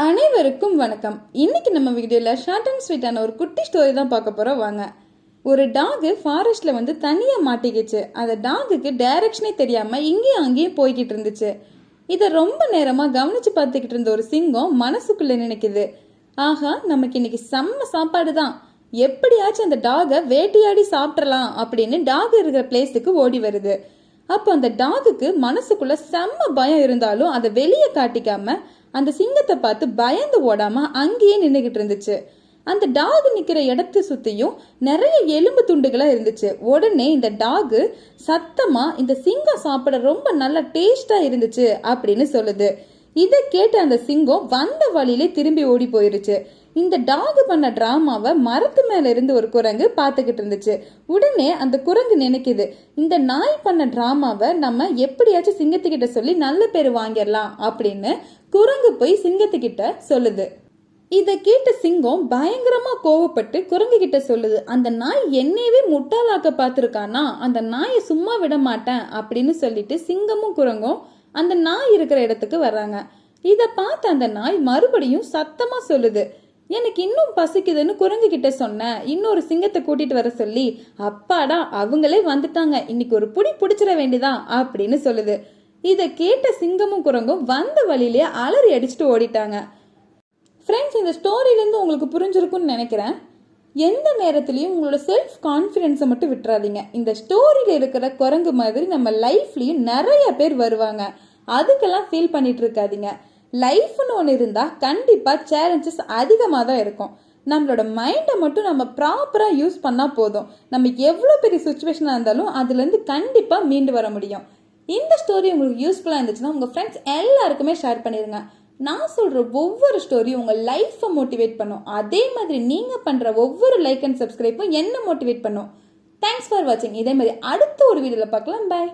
அனைவருக்கும் வணக்கம். இன்னைக்கு நம்ம வீடியோல ஷார்ட் அண்ட் ஸ்வீட்டான ஒரு குட்டி ஸ்டோரி தான் பார்க்க போறோம். வாங்க. ஒரு டாகு ஃபாரஸ்ட்ல தனியா மாட்டிக்கிச்சு. அந்த டாகுக்கு டைரக்ஷனே தெரியாம இங்கேயும் அங்கேயும் போய்கிட்டு இருந்துச்சு. இதை ரொம்ப நேரமா கவனிச்சு பார்த்துக்கிட்டு இருந்த ஒரு சிங்கம் மனசுக்குள்ள நினைக்குது, ஆஹா நமக்கு இன்னைக்கு செம்ம சாப்பாடு தான், எப்படியாச்சும் அந்த டாகை வேட்டையாடி சாப்பிடலாம் அப்படின்னு டாக் இருக்கிற பிளேஸுக்கு ஓடி வருது. அப்போ அந்த டாகுக்கு மனசுக்குள்ள செம்ம பயம் இருந்தாலும் அதை வெளியே காட்டிக்காம அந்த சிங்கத்தை பார்த்து பயந்து ஓடாம அங்கேயே நின்றுகிட்டு இருந்துச்சு. அந்த டாக் நிக்கிற இடத்தை சுத்தியும் நிறைய எலும்பு துண்டுகளா இருந்துச்சு. உடனே இந்த டாகு சத்தமா இந்த சிங்கம் சாப்பிட ரொம்ப நல்ல டேஸ்டா இருந்துச்சு அப்படின்னு சொல்லுது. இதை கேட்டு அந்த சிங்கம் வந்த வழியிலே திரும்பி ஓடி போயிருச்சு. இந்த டாக் பண்ண டிராமாவை மரத்து மேல இருந்து ஒரு குரங்கு பார்த்துக்கிட்டு இருந்துச்சு. உடனே அந்த குரங்கு நினைக்குது, இந்த நாய் பண்ண டிராமாவை நம்ம எப்படியாச்சும் சிங்கத்துக்கிட்ட சொல்லி நல்ல பேர் வாங்கிடலாம் அப்படின்னு குரங்கு போய் சிங்கத்துக்கிட்ட சொல்லுது. இதை கேட்ட சிங்கம் பயங்கரமா கோவப்பட்டு குரங்கு கிட்ட சொல்லுது, அந்த நாய் என்னையவே முட்டாளாக்க பார்த்துருக்கானா, அந்த நாயை சும்மா விட மாட்டேன் அப்படின்னு சொல்லிட்டு சிங்கமும் குரங்கும் அந்த நாய் இருக்கிற இடத்துக்கு வர்றாங்க. இதை பார்த்து அந்த நாய் மறுபடியும் சத்தமா சொல்லுது, எனக்கு இன்னும் பசிக்குதுன்னு குரங்கு கிட்ட சொன்னேன், இன்னொரு சிங்கத்தை கூட்டிட்டு வர சொல்லி, அப்பாடா அவங்களே வந்துட்டாங்க, இன்னைக்கு ஒரு புடி பிடிச்சிட வேண்டிதான் அப்படின்னு சொல்லுது. இதை கேட்ட சிங்கமும் குரங்கும் வந்த வழியிலே அலறி அடிச்சுட்டு ஓடிட்டாங்க. ஃப்ரெண்ட்ஸ், இந்த ஸ்டோரியிலேருந்து உங்களுக்கு புரிஞ்சிருக்கும்னு நினைக்கிறேன். எந்த நேரத்துலையும் உங்களோட செல்ஃப் கான்ஃபிடென்ஸை மட்டும் விட்டுறாதீங்க. இந்த ஸ்டோரியில் இருக்கிற குரங்கு மாதிரி நம்ம லைஃப்லையும் நிறைய பேர் வருவாங்க, அதுக்கெல்லாம் ஃபீல் பண்ணிட்டு இருக்காதீங்க. லைஃப்னு ஒன்று இருந்தால் கண்டிப்பாக சேலஞ்சஸ் அதிகமாக தான் இருக்கும். நம்மளோட மைண்டை மட்டும் நம்ம ப்ராப்பராக யூஸ் பண்ணால் போதும், நம்ம எவ்வளோ பெரிய சுச்சுவேஷனாக இருந்தாலும் அதுலேருந்து கண்டிப்பாக மீண்டு வர முடியும். இந்த ஸ்டோரி உங்களுக்கு யூஸ்ஃபுல்லாக இருந்துச்சுன்னா உங்கள் ஃப்ரெண்ட்ஸ் எல்லாருக்குமே ஷேர் பண்ணிடுங்க. நான் சொல்கிற ஒவ்வொரு ஸ்டோரியும் உங்கள் லைஃப்பை மோட்டிவேட் பண்ணும். அதே மாதிரி நீங்கள் பண்ணுற ஒவ்வொரு லைக் அண்ட் சப்ஸ்கிரைப்பும் என்ன மோட்டிவேட் பண்ணும். தேங்க்ஸ் ஃபார் வாட்சிங். இதே மாதிரி அடுத்த ஒரு வீடியோவில் பார்க்கலாம். பாய்.